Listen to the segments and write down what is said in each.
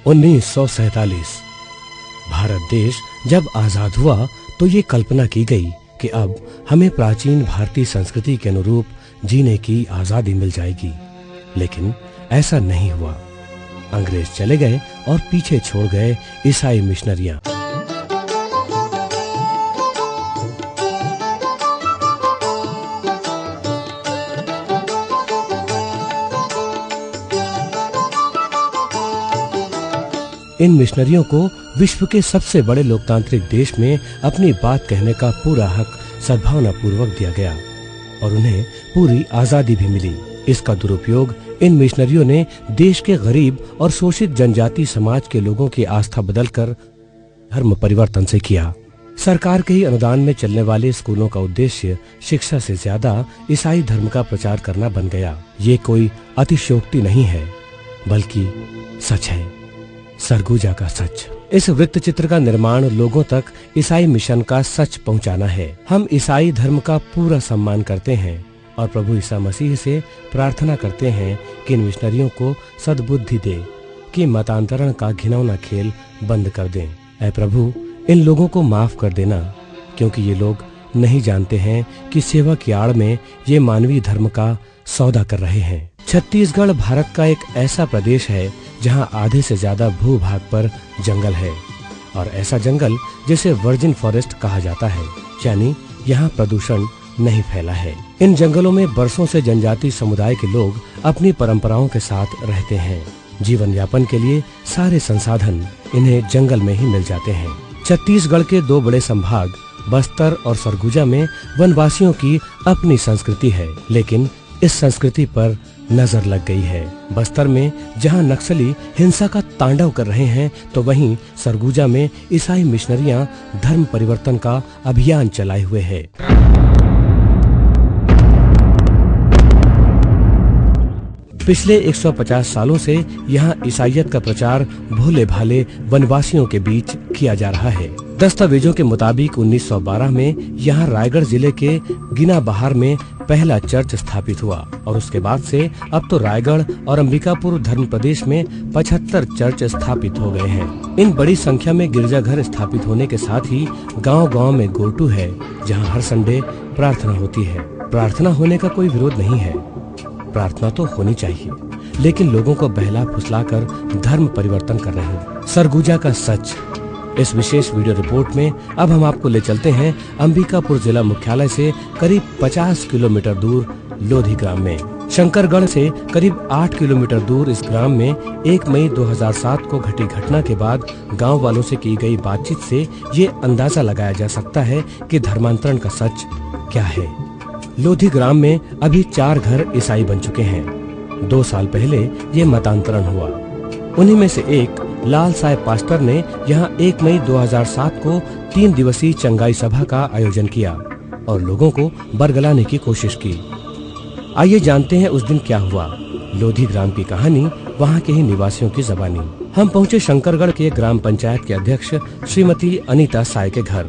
1947 भारत देश जब आजाद हुआ तो ये कल्पना की गई कि अब हमें प्राचीन भारतीय संस्कृति के अनुरूप जीने की आजादी मिल जाएगी, लेकिन ऐसा नहीं हुआ। अंग्रेज चले गए और पीछे छोड़ गए ईसाई मिशनरियां। इन मिशनरियों को विश्व के सबसे बड़े लोकतांत्रिक देश में अपनी बात कहने का पूरा हक सद्भावना पूर्वक दिया गया और उन्हें पूरी आजादी भी मिली। इसका दुरुपयोग इन मिशनरियों ने देश के गरीब और शोषित जनजाति समाज के लोगों की आस्था बदलकर धर्म परिवर्तन से किया। सरकार के ही अनुदान में चलने वाले स्कूलों का उद्देश्य शिक्षा से ज्यादा ईसाई धर्म का प्रचार करना बन गया। ये कोई अतिशयोक्ति नहीं है, बल्कि सच है, सरगुजा का सच। इस वृत्त चित्र का निर्माण लोगों तक ईसाई मिशन का सच पहुंचाना है। हम ईसाई धर्म का पूरा सम्मान करते हैं और प्रभु ईसा मसीह से प्रार्थना करते हैं कि इन मिशनरियों को सद्बुद्धि दे कि मतांतरण का घिनौना खेल बंद कर दें। ऐ प्रभु, इन लोगों को माफ कर देना, क्योंकि ये लोग नहीं जानते हैं कि सेवा की आड़ में ये मानवीय धर्म का सौदा कर रहे हैं। छत्तीसगढ़ भारत का एक ऐसा प्रदेश है जहां आधे से ज्यादा भूभाग पर जंगल है और ऐसा जंगल जिसे वर्जिन फॉरेस्ट कहा जाता है, यानी यहाँ प्रदूषण नहीं फैला है। इन जंगलों में बरसों से जनजाति समुदाय के लोग अपनी परंपराओं के साथ रहते हैं। जीवन यापन के लिए सारे संसाधन इन्हें जंगल में ही मिल जाते हैं। छत्तीसगढ़ के दो बड़े संभाग बस्तर और सरगुजा में वनवासियों की अपनी संस्कृति है, लेकिन इस संस्कृति पर नजर लग गई है। बस्तर में जहां नक्सली हिंसा का तांडव कर रहे हैं, तो वहीं सरगुजा में ईसाई मिशनरियां धर्म परिवर्तन का अभियान चलाए हुए हैं। पिछले 150 सालों से यहाँ ईसाइयत का प्रचार भोले भाले वनवासियों के बीच किया जा रहा है। दस्तावेजों के मुताबिक 1912 में यहाँ रायगढ़ जिले के गिना बहार में पहला चर्च स्थापित हुआ और उसके बाद से अब तो रायगढ़ और अंबिकापुर धर्म प्रदेश में 75 चर्च स्थापित हो गए हैं। इन बड़ी संख्या में गिरजाघर स्थापित होने के साथ ही गांव-गांव में गोटू है, जहां हर संडे प्रार्थना होती है। प्रार्थना होने का कोई विरोध नहीं है, प्रार्थना तो होनी चाहिए, लेकिन लोगों को बहला फुसलाकर धर्म परिवर्तन कर रहे हैं। सरगुजा का सच, इस विशेष वीडियो रिपोर्ट में अब हम आपको ले चलते हैं अंबिकापुर जिला मुख्यालय से करीब 50 किलोमीटर दूर लोधी ग्राम में। शंकरगढ़ से करीब 8 किलोमीटर दूर इस ग्राम में 1 मई 2007 को घटी घटना के बाद गांव वालों से की गई बातचीत से ये अंदाजा लगाया जा सकता है कि धर्मांतरण का सच क्या है। लोधी ग्राम में अभी 4 घर ईसाई बन चुके हैं। 2 साल पहले ये मतांतरण हुआ। उन्हीं में से एक लाल साहेब पास्टर ने यहाँ 1 मई 2007 को 3 दिवसीय चंगाई सभा का आयोजन किया और लोगों को बरगलाने की कोशिश की। आइए जानते हैं उस दिन क्या हुआ। लोधी ग्राम की कहानी, वहाँ के ही निवासियों की ज़बानी। हम पहुँचे शंकरगढ़ के ग्राम पंचायत के अध्यक्ष श्रीमती अनीता साय के घर,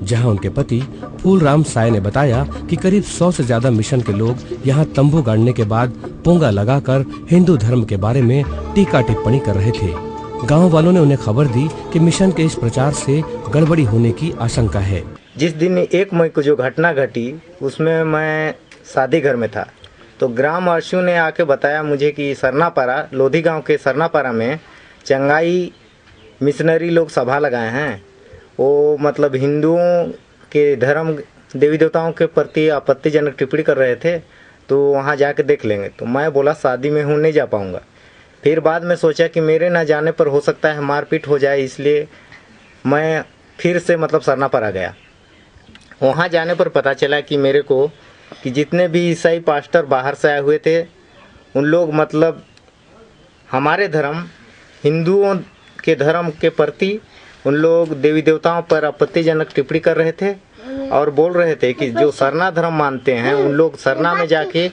जहाँ उनके पति फूलराम साय ने बताया कि करीब 100 से ज्यादा मिशन के लोग यहाँ तंबू गाड़ने के बाद पोंगा लगाकर हिंदू धर्म के बारे में टीका टिप्पणी कर रहे थे। गांव वालों ने उन्हें खबर दी कि मिशन के इस प्रचार से गड़बड़ी होने की आशंका है। जिस दिन 1 मई को जो घटना घटी, उसमें मैं शादी घर में था, तो ग्रामवासियों ने आके बताया मुझे कि सरनापारा, लोधी गाँव के सरनापारा में चंगाई मिशनरी लोग सभा लगाए हैं। वो मतलब हिंदुओं के धर्म, देवी देवताओं के प्रति आपत्तिजनक टिप्पणी कर रहे थे, तो वहाँ जाके देख लेंगे। तो मैं बोला शादी में हूँ, नहीं जा पाऊँगा। फिर बाद में सोचा कि मेरे ना जाने पर हो सकता है मारपीट हो जाए, इसलिए मैं फिर से मतलब सरनापारा गया। वहाँ जाने पर पता चला कि मेरे को कि जितने भी ईसाई पास्टर बाहर से आए हुए थे, उन लोग मतलब हमारे धर्म, हिंदुओं के धर्म के प्रति उन लोग देवी देवताओं पर आपत्तिजनक टिप्पणी कर रहे थे और बोल रहे थे कि जो सरना धर्म मानते हैं उन लोग सरना में जाके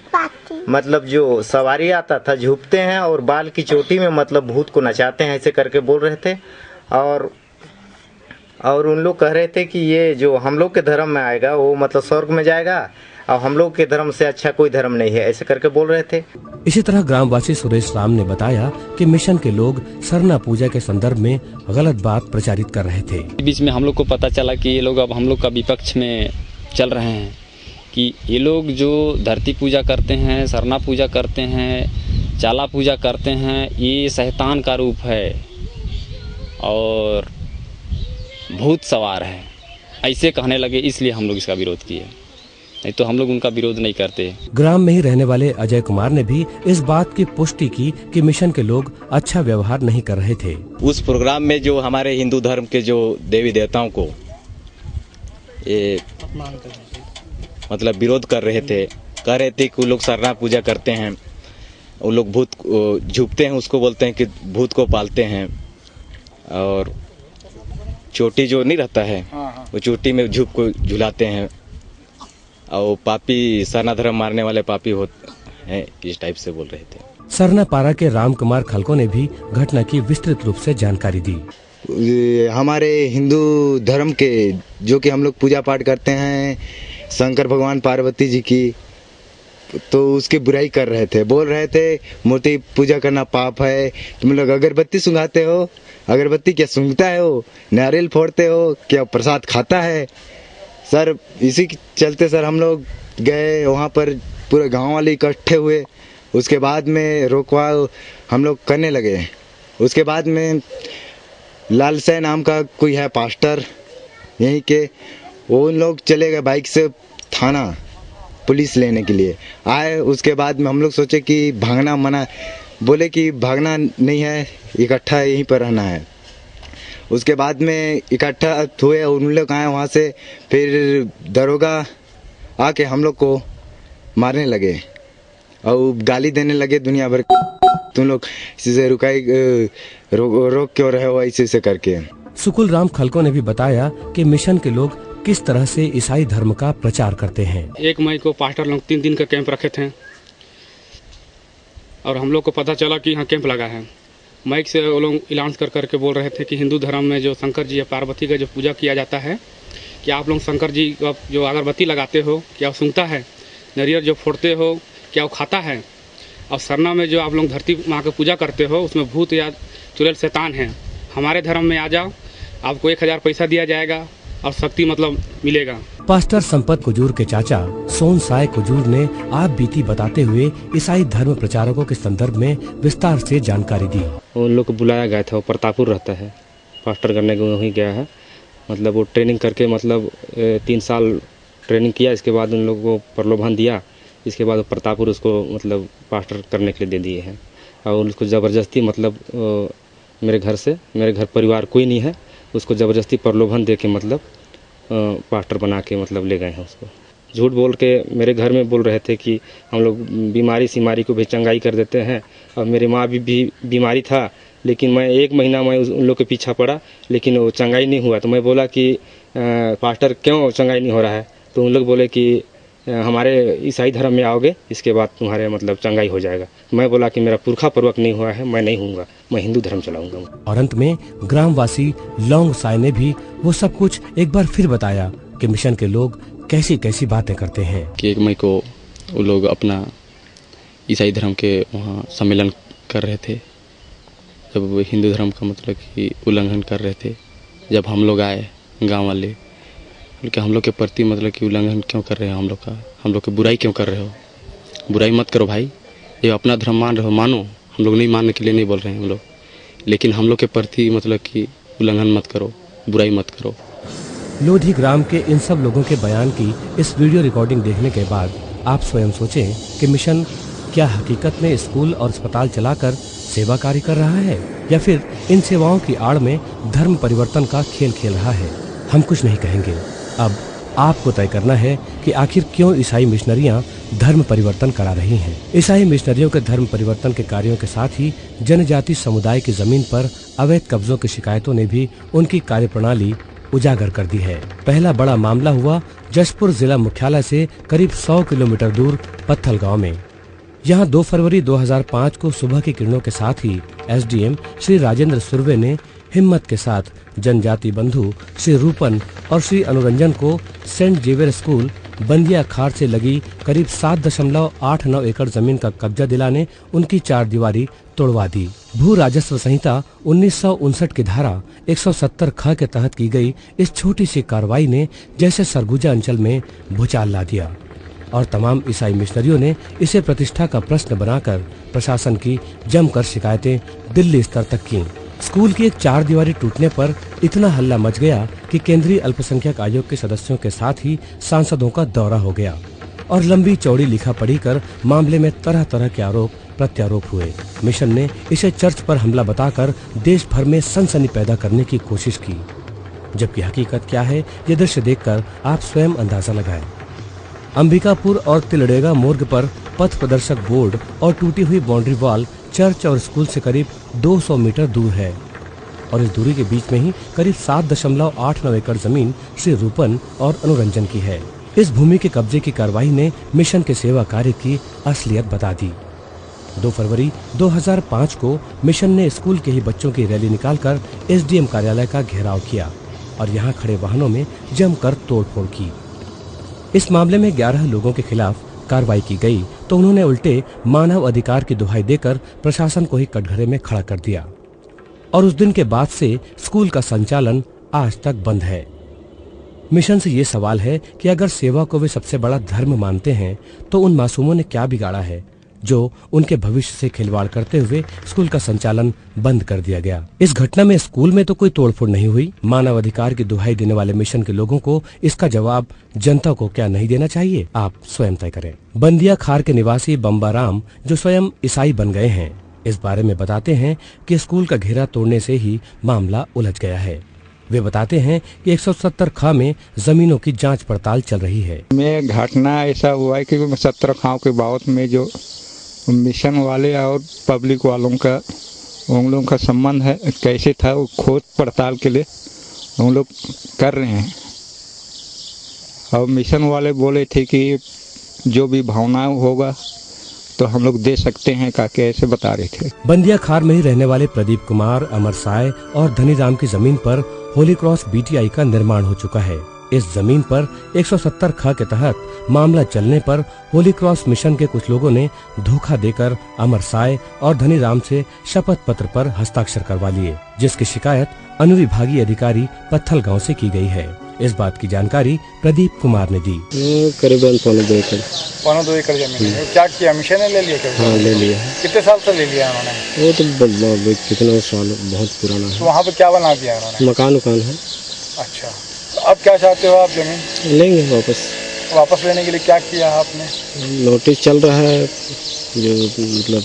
मतलब जो सवारी आता था झुकते हैं और बाल की चोटी में मतलब भूत को नचाते हैं, ऐसे करके बोल रहे थे। और उन लोग कह रहे थे कि ये जो हम लोग के धर्म में आएगा वो मतलब स्वर्ग में जाएगा और हम लोग के धर्म से अच्छा कोई धर्म नहीं है, ऐसे करके बोल रहे थे। इसी तरह ग्रामवासी सुरेश राम ने बताया कि मिशन के लोग सरना पूजा के संदर्भ में गलत बात प्रचारित कर रहे थे। बीच में हम लोग को पता चला कि ये लोग अब हम लोग का विपक्ष में चल रहे हैं कि ये लोग जो धरती पूजा करते हैं, सरना पूजा करते हैं, चाला पूजा करते हैं, ये शैतान का रूप है और भूत सवार है, ऐसे कहने लगे। इसलिए हम लोग इसका विरोध किए, नहीं तो हम लोग उनका विरोध नहीं करते। ग्राम में ही रहने वाले अजय कुमार ने भी इस बात की पुष्टि की कि मिशन के लोग अच्छा व्यवहार नहीं कर रहे थे। उस प्रोग्राम में जो हमारे हिंदू धर्म के जो देवी देवताओं को ये मतलब विरोध कर रहे थे, कह रहे थे कि वो लोग सरना पूजा करते हैं, वो लोग भूत झुकते हैं, उसको बोलते हैं कि भूत को पालते हैं, और चोटी जो नहीं रहता है वो चोटी में झुक को झुलाते हैं, और पापी सरना धर्म मारने वाले पापी होते हैं, इस टाइप से बोल रहे थे। सरना पारा के राम कुमार खलको ने भी घटना की विस्तृत रूप से जानकारी दी। हमारे हिंदू धर्म के जो कि हम लोग पूजा पाठ करते हैं शंकर भगवान पार्वती जी की, तो उसकी बुराई कर रहे थे, बोल रहे थे मूर्ति पूजा करना पाप है, तुम लोग अगरबत्ती सूंघाते हो, अगरबत्ती क्या सूंघता है, वो नारियल फोड़ते हो क्या, प्रसाद खाता है। सर इसी के चलते सर हम लोग गए वहाँ पर, पूरे गांव वाले इकट्ठे हुए, उसके बाद में रोकवा हम लोग करने लगे। उसके बाद में लालसाई नाम का कोई है पास्टर यहीं के, वो लोग चले गए बाइक से थाना पुलिस लेने के लिए आए। उसके बाद में हम लोग सोचे कि भागना मना, बोले कि भागना नहीं है, इकट्ठा यहीं पर रहना है। उसके बाद में इकट्ठा हुए, उन लोग आए वहाँ से, फिर दरोगा आके हम लोग को मारने लगे और गाली देने लगे दुनिया भर, तुम लोग इसे रोक क्यों रहे हो, ऐसे करके। सुकुल राम खलको ने भी बताया कि मिशन के लोग किस तरह से ईसाई धर्म का प्रचार करते हैं। 1 मई को पास्टर लोग 3 दिन का कैंप रखे थे और हम लोग को पता चला कि यहाँ कैंप लगा है। माइक से वो लोग ऐलान कर करके बोल रहे थे कि हिंदू धर्म में जो शंकर जी या पार्वती का जो पूजा किया जाता है, क्या आप लोग शंकर जी का जो अगरबत्ती लगाते हो क्या वो सूंघता है, नारियल जो फोड़ते हो क्या वो खाता है, और सरना में जो आप लोग धरती माँ की पूजा करते हो उसमें भूत या चुड़ैल शैतान है, हमारे धर्म में आ जाओ, आपको 1000 पैसा दिया जाएगा और शक्ति मतलब मिलेगा। पास्टर संपत कुजूर के चाचा सोन साय कुजूर ने आप बीती बताते हुए ईसाई धर्म प्रचारकों के संदर्भ में विस्तार से जानकारी दी। उन लोग को बुलाया गया था, वो प्रतापपुर रहता है, पास्टर करने को वहीं गया है। मतलब वो ट्रेनिंग करके मतलब 3 साल ट्रेनिंग किया, इसके बाद उन लोगों को प्रलोभन दिया, इसके बाद प्रतापपुर उसको मतलब पास्टर करने के लिए दे दिए हैं। और उसको ज़बरदस्ती मतलब मेरे घर परिवार कोई नहीं है, उसको ज़बरदस्ती प्रलोभन दे के मतलब पास्टर बना के मतलब ले गए हैं उसको। झूठ बोल के मेरे घर में बोल रहे थे कि हम लोग बीमारी को भी चंगाई कर देते हैं, और मेरी माँ भी बीमारी था, लेकिन मैं 1 महीना मैं उन लोग के पीछा पड़ा, लेकिन वो चंगाई नहीं हुआ। तो मैं बोला कि पास्टर क्यों चंगाई नहीं हो रहा है, तो उन लोग बोले कि हमारे ईसाई धर्म में आओगे इसके बाद तुम्हारे मतलब चंगाई हो जाएगा। मैं बोला कि मेरा पुरखा पूर्वक नहीं हुआ है, मैं नहीं हूँगा, मैं हिंदू धर्म चलाऊंगा। और अंत में ग्रामवासी लौंग साय ने भी वो सब कुछ एक बार फिर बताया कि मिशन के लोग कैसी कैसी बातें करते हैं। कि 1 मई को वो लोग अपना ईसाई धर्म के वहाँ सम्मेलन कर रहे थे, जब वो हिंदू धर्म का मतलब कि उल्लंघन कर रहे थे। जब हम लोग आए गाँव वाले, कि हम लोग के प्रति मतलब कि उल्लंघन क्यों कर रहे हो, हम लोग की बुराई क्यों कर रहे हो, बुराई मत करो भाई, ये अपना धर्म मान रहे हो मानो, हम लोग नहीं मानने के लिए नहीं बोल रहे हैं हम लोग, लेकिन हम लोग के प्रति मतलब कि उल्लंघन मत करो, बुराई मत करो। लोधी ग्राम के इन सब लोगों के बयान की इस वीडियो रिकॉर्डिंग देखने के बाद आप स्वयं सोचें कि मिशन क्या हकीकत में स्कूल और अस्पताल चलाकर सेवा कार्य कर रहा है, या फिर इन सेवाओं की आड़ में धर्म परिवर्तन का खेल खेल रहा है। हम कुछ नहीं कहेंगे, अब आपको तय करना है कि आखिर क्यों ईसाई मिशनरियां धर्म परिवर्तन करा रही हैं। ईसाई मिशनरियों के धर्म परिवर्तन के कार्यों के साथ ही जनजाति समुदाय की जमीन पर अवैध कब्जों की शिकायतों ने भी उनकी कार्यप्रणाली उजागर कर दी है। पहला बड़ा मामला हुआ जशपुर जिला मुख्यालय से करीब 100 किलोमीटर दूर पत्थल गाँव में। यहाँ 2 फरवरी 2005 को सुबह की किरणों के साथ ही SDM श्री राजेंद्र सुर्वे ने हिम्मत के साथ जनजाति बंधु श्री रूपन और श्री अनुरंजन को सेंट जेवियर स्कूल बंदिया खार से लगी करीब 7.89 एकड़ जमीन का कब्जा दिलाने उनकी 4 दीवारी तोड़वा दी। भू राजस्व संहिता 1959 की धारा 170 ख के तहत की गई इस छोटी सी कार्रवाई ने जैसे सरगुजा अंचल में भूचाल ला दिया और तमाम ईसाई मिशनरियों ने इसे प्रतिष्ठा का प्रश्न बनाकर प्रशासन की जमकर शिकायतें दिल्ली स्तर तक की। स्कूल की एक 4 दीवारी टूटने पर इतना हल्ला मच गया कि केंद्रीय अल्पसंख्यक आयोग के सदस्यों के साथ ही सांसदों का दौरा हो गया और लंबी चौड़ी लिखा पढ़ी कर मामले में तरह तरह के आरोप प्रत्यारोप हुए। मिशन ने इसे चर्च पर हमला बताकर देश भर में सनसनी पैदा करने की कोशिश की, जबकि हकीकत क्या है ये दृश्य देखकर आप स्वयं अंदाजा लगाएं। अंबिकापुर और तिलडेगा मोर्ग पर पथ प्रदर्शक बोर्ड और टूटी हुई बाउंड्री वॉल चर्च और स्कूल से करीब 200 मीटर दूर है और इस दूरी के बीच में ही करीब 7.89 एकड़ जमीन श्री रूपन और अनुरंजन की है। इस भूमि के कब्जे की कार्रवाई ने मिशन के सेवा कार्य की असलियत बता दी। 2 फरवरी 2005 को मिशन ने स्कूल के ही बच्चों की रैली निकालकर एसडीएम कार्यालय का घेराव किया और यहाँ खड़े वाहनों में जमकर तोड़फोड़ की। इस मामले में 11 लोगों के खिलाफ कार्रवाई की गई तो उन्होंने उल्टे मानव अधिकार की दुहाई देकर प्रशासन को ही कटघरे में खड़ा कर दिया और उस दिन के बाद से स्कूल का संचालन आज तक बंद है। मिशन से ये सवाल है कि अगर सेवा को वे सबसे बड़ा धर्म मानते हैं तो उन मासूमों ने क्या बिगाड़ा है जो उनके भविष्य से खिलवाड़ करते हुए स्कूल का संचालन बंद कर दिया गया। इस घटना में स्कूल में तो कोई तोड़फोड़ नहीं हुई। मानव अधिकार की दुहाई देने वाले मिशन के लोगों को इसका जवाब जनता को क्या नहीं देना चाहिए, आप स्वयं तय करें। बंदिया खार के निवासी बम्बाराम जो स्वयं ईसाई बन गए हैं, इस बारे में बताते हैं कि स्कूल का घेरा तोड़ने से ही मामला उलझ गया है। वे बताते हैं कि 170 ख में जमीनों की जांच पड़ताल चल रही है। में घटना ऐसा हुआ है कि 70 खाओं के बावत में जो मिशन वाले और पब्लिक वालों का उन लोगों का संबंध है कैसे था, वो खोज पड़ताल के लिए हम लोग कर रहे हैं। और मिशन वाले बोले थे कि जो भी भावना होगा तो हम लोग दे सकते हैं, का कैसे बता रहे थे। बंदिया खार में ही रहने वाले प्रदीप कुमार, अमर साय और धनीराम की जमीन पर होली क्रॉस बीटीआई का निर्माण हो चुका है। इस जमीन पर 170 ख के तहत मामला चलने पर होली क्रॉस मिशन के कुछ लोगों ने धोखा देकर अमर साय और धनीराम से शपथ पत्र पर हस्ताक्षर करवा लिए, जिसकी शिकायत अनुविभागीय अधिकारी पत्थल गांव से की गई है। इस बात की जानकारी प्रदीप कुमार ने दी। करीबन 2.25 एकड़। 2.25 एकड़ जमीन है। क्या किया, मिशन ने ले लिया? हाँ, ले लिया। कितने साल से ले लिया उन्होंने? वो तो कितना साल, बहुत पुराना है। तो वहाँ पे क्या बना दिया उन्होंने? मकान है। अच्छा, तो अब क्या चाहते हो आप? जमीन लेंगे वापस लेने के लिए क्या किया आपने? नोटिस चल रहा है, जो मतलब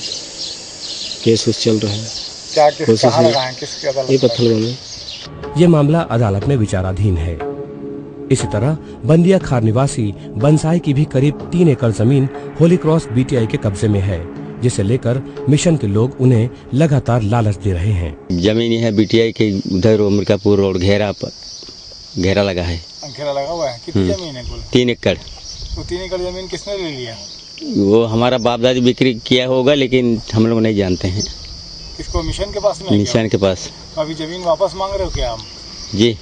केस उस चल रहा है। क्या केस, कहाँ लगा है, किसकी अदालत? ये पत्थलगांव में। ये मामला अदालत में विचाराधीन है। इसी तरह बंदिया खार निवासी बंसाई की भी करीब 3 एकड़ जमीन होली क्रॉस बीटीआई के कब्जे में है, जिसे लेकर मिशन के लोग उन्हें लगातार लालच दे रहे हैं। जमीन है बीटीआई के उधर अमरिकापुर रोड घेरा पर घेरा लगा है। घेरा लगा हुआ है। कितनी जमीन है कुल? 3 एकड़। तो 3 एकड़ जमीन किसने ले लिया? वो हमारा बाप दादी बिक्री किया होगा, लेकिन हम लोग नहीं जानते हैं। किसको? मिशन के पास में? मिशन के पास। तो अभी जमीन वापस मांग रहे हो क्या आप? जी।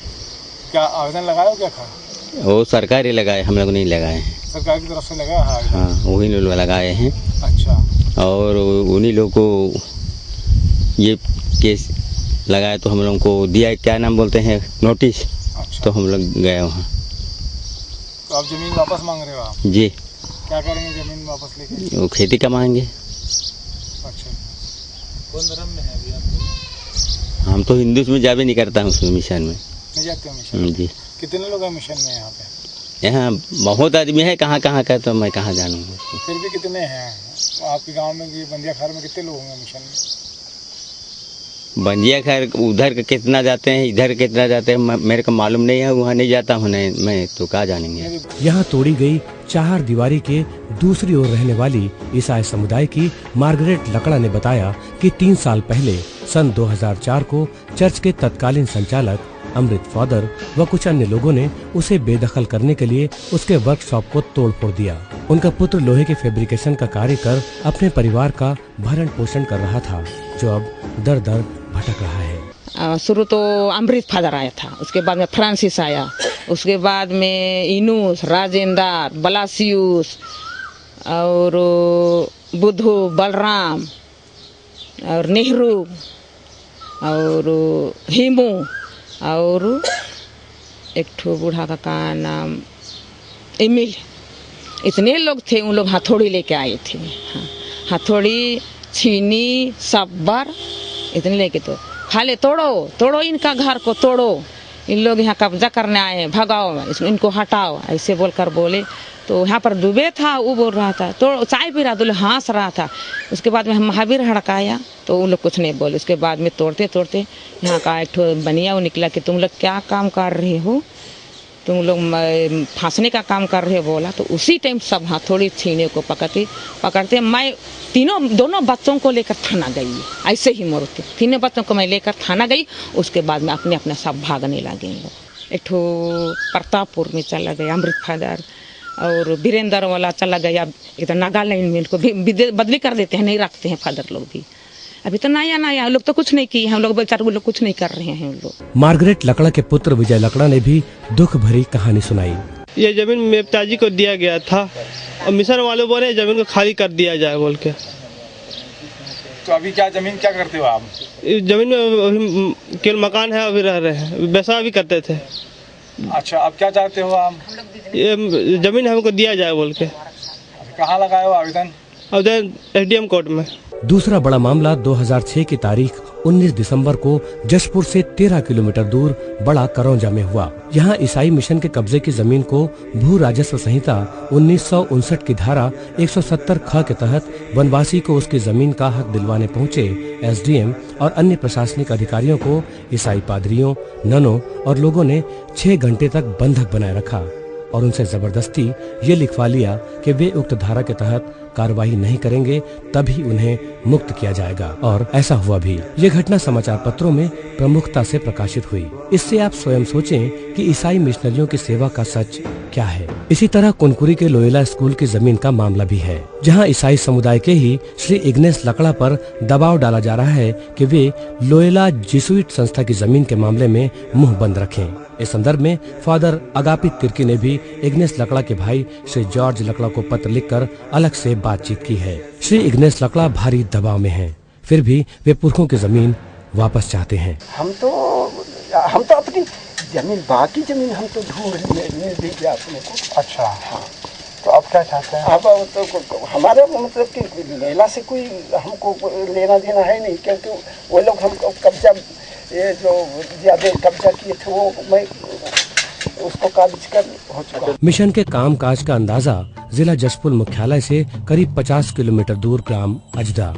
क्या आवेदन लगाए हो क्या? वो सरकार ही लगाए, हम लोग नहीं लगाए हैं। सरकार की तरफ से लगाया है? हाँ, वही लोग लगाए हैं। अच्छा। और उन्हीं लोग को ये केस लगाए तो हम लोग को दिया, क्या नाम बोलते हैं, नोटिस। अच्छा। तो हम लोग गए वहाँ। तो आप जमीन वापस मांग रहे हो आप? जी। क्या करेंगे जमीन वापस लेके? वो खेती कमाएंगे। अच्छा। कौन धर्म में है अभी आप? हम तो हिंदू में जा भी नहीं करता हूँ उसमें, मिशन में नहीं जाते हो मिशन? जी। कितने लोग हैं मिशन में यहाँ पे? यहाँ बहुत आदमी है, कहाँ कहाँ का तो मैं कहाँ जानूँगा। फिर भी कितने हैं आपके गांव में? बंदिया खार में कितने लोग होंगे मिशन में? बंदिया खैर उधर के कितना जाते हैं, इधर कितना जाते हैं, मेरे को मालूम नहीं है, वहाँ नहीं जाता हूँ मैं, तो कहाँ जानेंगे। यहाँ तोड़ी गई 4 दीवारी के दूसरी ओर रहने वाली ईसाई समुदाय की मार्गरेट लकड़ा ने बताया कि 3 साल पहले सन 2004 को चर्च के तत्कालीन संचालक अमृत फादर व कुछ अन्य लोगों ने उसे बेदखल करने के लिए उसके वर्कशॉप को तोड़फोड़ दिया। उनका पुत्र लोहे के फैब्रिकेशन का कार्य कर अपने परिवार का भरण पोषण कर रहा था, जो अब दर दर भटक रहा है। शुरू तो अमृत फादर आया था, उसके बाद में फ्रांसिस आया, उसके बाद में इनूस, राजेंद्र, बलासियूस और बुद्धू, बलराम और नेहरू और हिमू और एक ठो बूढ़ा का नाम एमिल, इतने लोग थे। उन लोग हथौड़ी लेके आए थे। हाँ, हथौड़ी, छीनी, सब्बर इतने लेके तो खाले तोड़ो इनका घर को तोड़ो, इन लोग यहाँ कब्जा करने आए हैं, भगाओ, इनको हटाओ, ऐसे बोलकर बोले। तो यहाँ पर डूबे था, वो बोल रहा था तो चाय पी रहा था, हंस रहा था। उसके बाद में महावीर हड़काया तो वो लोग कुछ नहीं बोले। उसके बाद में तोड़ते तोड़ते यहाँ का एक ठो बनिया वो निकला कि तुम लोग क्या काम कर रहे हो, तुम लोग फांसने का काम कर रहे हो बोला। तो उसी टाइम सब हथौड़ी छीने को पकड़ते मैं दोनों बच्चों को लेकर थाना गई। ऐसे ही मोड़ते तीनों बच्चों को मैं लेकर थाना गई। उसके बाद में अपने अपने सब भागने लगे लोग। एक ठो प्रतापपुर में चला गया अमृत फादर और वीरेंद्र वाला चला गया इधर नागालैंड में। इनको भी बदली कर देते हैं, नहीं रखते हैं फादर लोग भी। अभी तो नया लोग तो कुछ नहीं किए हैं, लोग बेचारे लोग कुछ नहीं कर रहे हैं। लोग मार्गरेट लकड़ा के पुत्र विजय लकड़ा ने भी दुख भरी कहानी सुनाई। ये जमीन मेरे पिताजी को दिया गया था और मिशन वाले बोले जमीन को खाली कर दिया जाए बोल के। तो अभी क्या जमीन क्या करते हो आप? जमीन में केवल मकान है, अभी रह रहे हैं, व्यवसाय भी करते थे। अच्छा, अब क्या चाहते हो आप? ये जमीन हमको दिया जाए बोल के। कहाँ लगाए हो आवेदन? आवेदन एसडीएम कोर्ट में। दूसरा बड़ा मामला 2006 की तारीख 19 दिसंबर को जशपुर से 13 किलोमीटर दूर बड़ा करौंजा में हुआ। यहाँ ईसाई मिशन के कब्जे की जमीन को भू राजस्व संहिता 1959 की धारा 170 ख के तहत वनवासी को उसकी जमीन का हक दिलवाने पहुँचे एसडीएम और अन्य प्रशासनिक अधिकारियों को ईसाई पादरियों, ननों और लोगों ने 6 घंटे तक बंधक बनाए रखा और उनसे जबरदस्ती ये लिखवा लिया कि वे उक्त धारा के तहत कार्रवाई नहीं करेंगे तभी उन्हें मुक्त किया जाएगा। और ऐसा हुआ भी। ये घटना समाचार पत्रों में प्रमुखता से प्रकाशित हुई। इससे आप स्वयं सोचें कि ईसाई मिशनरियों की सेवा का सच क्या है। इसी तरह कुनकुरी के लोयला स्कूल की जमीन का मामला भी है, जहां ईसाई समुदाय के ही श्री इग्नेस लकड़ा पर दबाव डाला जा रहा है कि वे लोयला जिसुइट संस्था की जमीन के मामले में मुंह बंद रखें। इस संदर्भ में फादर अगापित तिर्की ने भी इग्नेस लकड़ा के भाई श्री जॉर्ज लकड़ा को पत्र लिखकर अलग से बातचीत की है। श्री इग्नेस लकड़ा भारी दबाव में हैं, फिर भी वे पुरखों की जमीन वापस चाहते हैं। हम तो अपनी जमीन, बाकी जमीन हम तो ढूंढ मिल दीजिए अपने को। अच्छा, हाँ, तो आप क्या चाहते हैं? अब तो हमारा मतलब कि लेला से कोई हमको लेना देना है नहीं, क्योंकि वो लोग हमको कब्जा, ये जो ज्यादा कब्जा किए थे वो मैं उसको काबिज कर हो चुका। मिशन के काम काज का अंदाजा जिला जशपुर मुख्यालय से करीब 50 किलोमीटर दूर ग्राम अजदा,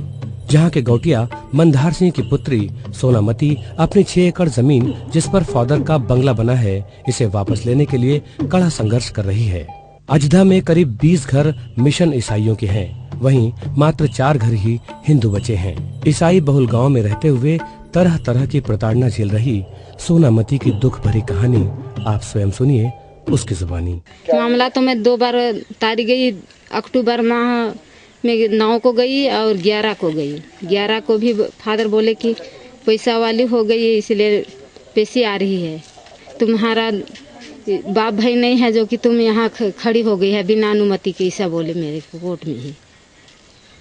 जहाँ के गौटिया मंदार सिंह की पुत्री सोनामती अपनी 6 एकड़ जमीन जिस पर फादर का बंगला बना है, इसे वापस लेने के लिए कड़ा संघर्ष कर रही है। अजदा में करीब 20 घर मिशन ईसाइयों के हैं, वहीं मात्र 4 घर ही हिंदू बचे हैं। ईसाई बहुल गांव में रहते हुए तरह तरह की प्रताड़ना झेल रही सोनामती की दुख भरी कहानी आप स्वयं सुनिए उसकी जुबानी। मामला तो मैं 2 बार तारी गई, अक्टूबर माह में 9 को गई और 11 को गई। 11 को भी फादर बोले कि पैसा वाली हो गई इसलिए पैसे आ रही है, तुम्हारा बाप भाई नहीं है जो कि तुम यहाँ खड़ी हो गई है बिना अनुमति के, ऐसा बोले मेरे कोर्ट में ही।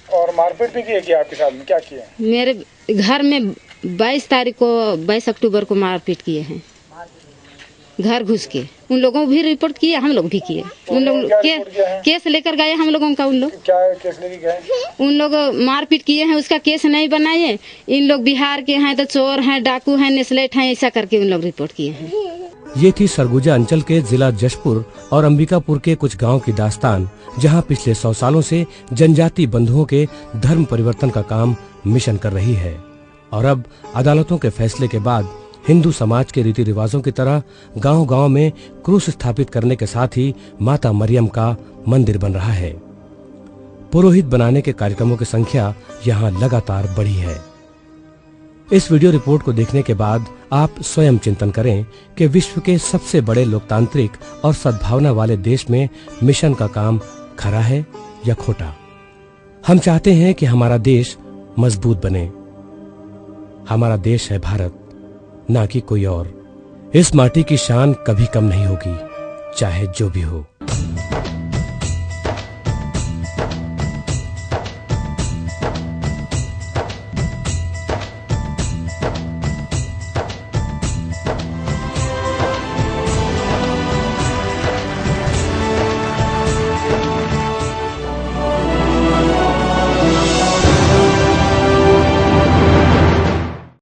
और मारपीट भी की आपके साथ में? क्या किया? मेरे घर में 22 तारीख को 22 अक्टूबर को मारपीट किए हैं, घर घुस के। उन लोगों को भी रिपोर्ट किए, हम लोग भी किए। उन लोग केस लेकर गए हम लोगों का। उन लोग क्या केस लेके गए? उन लोग मारपीट किए हैं, उसका केस नहीं बनाए। इन लोग बिहार के हैं तो चोर हैं, डाकू हैं, नेस्लेट हैं, ऐसा करके उन लोग रिपोर्ट किए हैं। ये थी सरगुजा अंचल के जिला जशपुर और अंबिकापुर के कुछ गांव की दास्तान, जहां पिछले 100 सालों से जनजाति बंधुओं के धर्म परिवर्तन का काम मिशन कर रही है। और अब अदालतों के फैसले के बाद हिंदू समाज के रीति रिवाजों की तरह गांव-गांव में क्रूस स्थापित करने के साथ ही माता मरियम का मंदिर बन रहा है। पुरोहित बनाने के कार्यक्रमों की संख्या यहाँ लगातार बढ़ी है। इस वीडियो रिपोर्ट को देखने के बाद आप स्वयं चिंतन करें कि विश्व के सबसे बड़े लोकतांत्रिक और सद्भावना वाले देश में मिशन का काम खरा है या खोटा। हम चाहते हैं कि हमारा देश मजबूत बने। हमारा देश है भारत, ना कि कोई और। इस माटी की शान कभी कम नहीं होगी, चाहे जो भी हो।